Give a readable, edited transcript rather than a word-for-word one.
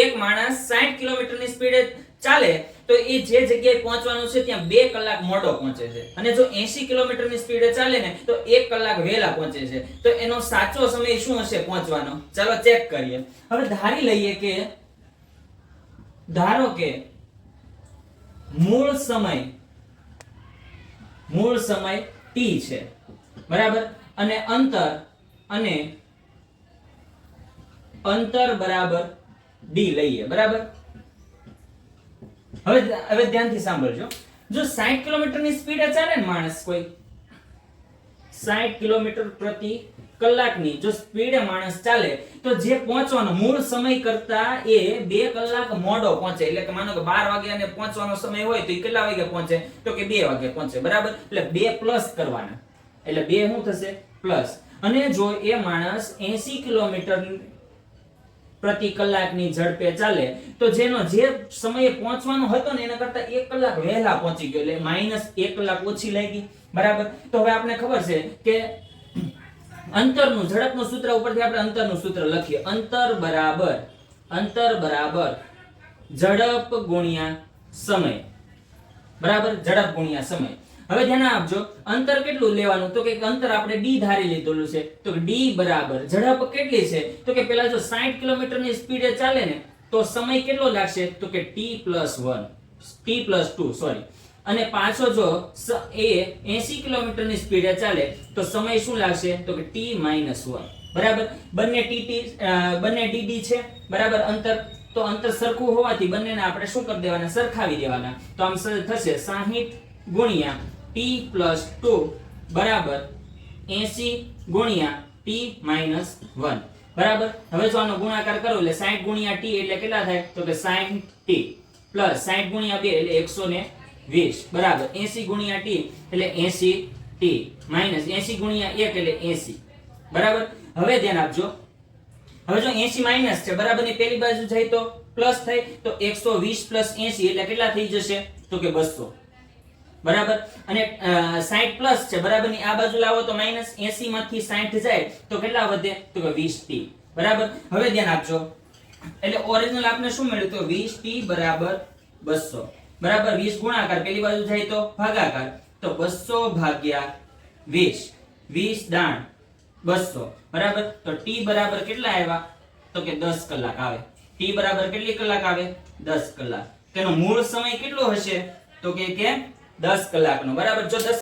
એક માણસ 60 કિલોમીટરની સ્પીડે ચાલે તો એ જે જગ્યાએ પહોંચવાનું છે ત્યાં 2 કલાક મોડો પહોંચે છે, અને જો 80 કિલોમીટરની સ્પીડે ચાલે ને તો 1 કલાક વહેલા પહોંચે છે. તો એનો સાચો સમય શું હશે પહોંચવાનો? ચાલો ચેક કરીએ. હવે ધારી લઈએ કે ધારો કે મૂળ સમય t છે, બરાબર, અને અંતર બરાબર d લઈએ, બરાબર. હવે ધ્યાનથી સાંભળજો. જો 60 કિલોમીટરની સ્પીડે ચાલે ને માણસ, કોઈ 60 કિલોમીટર પ્રતિ કલાકની જો સ્પીડે માણસ ચાલે તો જે પહોંચવાનો મૂળ સમય કરતા એ 2 કલાક મોડો પહોંચે. એટલે કે માનો કે 12 વાગ્યાને પહોંચવાનો સમય હોય તો એ કેટલા વાગે પહોંચે? તો કે 2 વાગે પહોંચે, બરાબર. એટલે 2 પ્લસ કરવાના, એટલે 2 શું થશે? પ્લસ. અને જો એ માણસ 80 કિલોમીટર પ્રતિ કલાકની ઝડપે ચાલે તો જેનો જે સમયે પહોંચવાનો હતો ને એના કરતા 1 કલાક વહેલા પહોંચી ગયો, એટલે -1 કલાક ઓછી લાગી, બરાબર. તો હવે આપણે ખબર છે કે અંતરનું ઝડપનું સૂત્ર ઉપરથી આપણે અંતરનું સૂત્ર લખીએ. અંતર બરાબર ઝડપ ગુણ્યા સમય, બરાબર. ઝડપ ગુણ્યા સમય. હવે ધ્યાન આપજો, અંતર કેટલું લેવાનું? તો કે અંતર આપણે d ધારી લીધેલું છે, તો d બરાબર ઝડપ કેટલી છે? તો કે પેલા જો 60 કિલોમીટરની સ્પીડે ચાલે ને તો સમય કેટલો લાગશે? તો કે t+2 સોરી. અને પાછો જો એ 80 કિલોમીટરની સ્પીડે ચાલે તો સમય શું લાગશે? તો કે t-1, બરાબર. બંને dd છે, બરાબર. તો અંતર સરખું હોવાથી બંનેને આપણે શું કરી દેવાના? સરખાવી દેવાના. તો આમ થશે 60 ગુણ્યા t+2 બરાબર 80 ગુણ્યા t-1, બરાબર. હવે જો આનો ગુણાકાર કરો એટલે 60 ગુણ્યા t એટલે કેટલા થાય? તો કે 60t પ્લસ 60 ગુણ્યા 2 એટલે 120, બરાબર. 80 ગુણ્યા t એટલે 80t માઈનસ 80 ગુણ્યા 1 એટલે 80, બરાબર. હવે ધ્યાન આપજો, હવે જો 80 માઈનસ છે, બરાબર, ની પેલી બાજુ જાય તો પ્લસ થાય, તો 120 પ્લસ 80 એટલે કેટલા થઈ જશે? તો કે 200, બરાબર. અને 60 પ્લસ છે, બરાબર, ની આ બાજુ લાવો તો માઈનસ 80 માંથી 60 જાય તો કેટલા વધે? તો કે 20t, બરાબર. હવે ધ્યાન આપજો, એટલે ઓરિજિનલ આપણે શું મળ્યું? તો 20t બરાબર 200, બરાબર. 20 ગુણાકાર પેલી બાજુ જાય તો ભાગાકાર, તો 200 ભાગ્યા 20, 20 દાણ 200, બરાબર. તો t બરાબર કેટલા આવ્યા? તો કે 10 કલાક આવે. t બરાબર કેટલી કલાક આવે? 10 કલાક. તેનો મૂળ સમય કેટલો હશે? તો કે 10 કલાકનો, બરાબર. જો 10